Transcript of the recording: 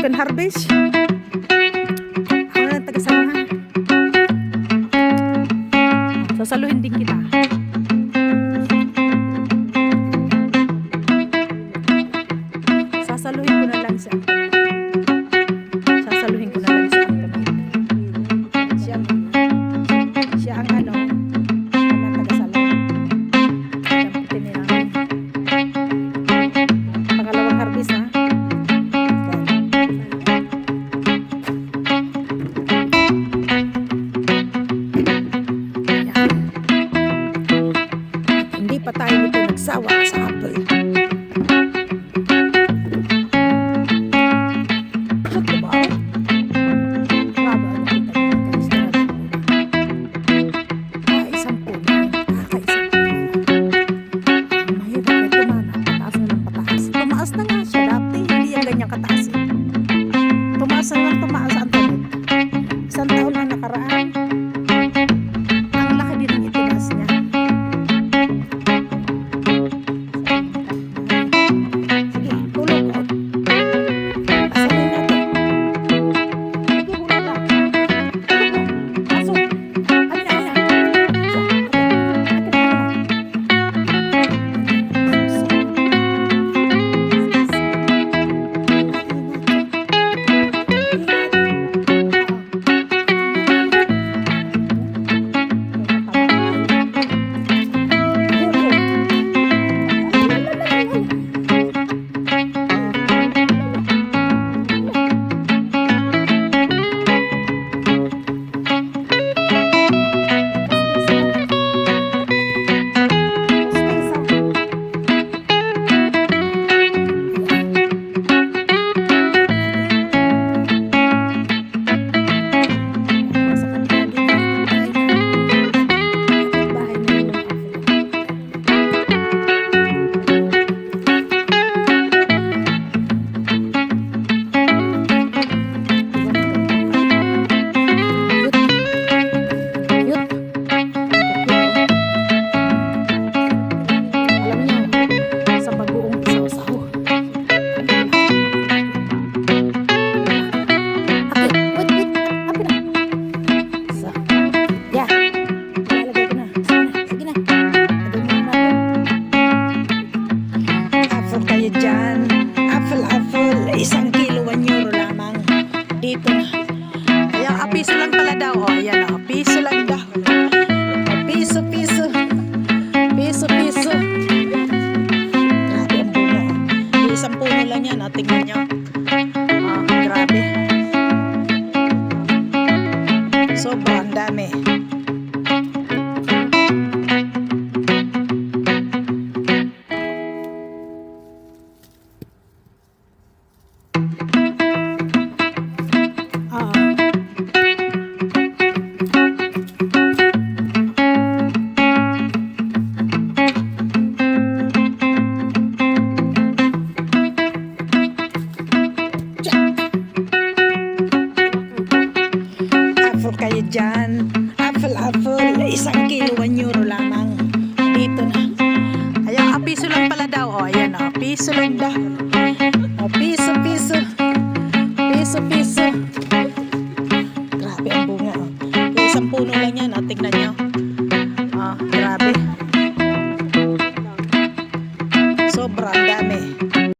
open harvest. Ako na lang taga-samahan. Sasaluhin din kita. Sasaluhin ko na lang siya. Sasaluhin ko na lang siya. Siya ang ano, taga-salo. Pangalawang harvest ha. Hindi pa tayo nito nagsawa sa apple. Tumaas ang tunog. Isang taon na nakaraan, ang laki din ng itinas niya. Sige, tulog ko. Pasahin natin. Sige, hula lang. Pasok. Dyan, apple, 1 kilo, 1 euro lamang. Dito na. Ayan, piso lang pala daw. O, ayan o, piso lang daw. Piso. Grabe ang puno. Isang puno lang yan, o. Tingnan nyo. Grabe. Sobrang dami. Kayo dyan, apple, 1 kilo, 1 euro lamang. Dito na. Ayan, piso lang pala daw. O, ayan o, piso lang daw. O, piso.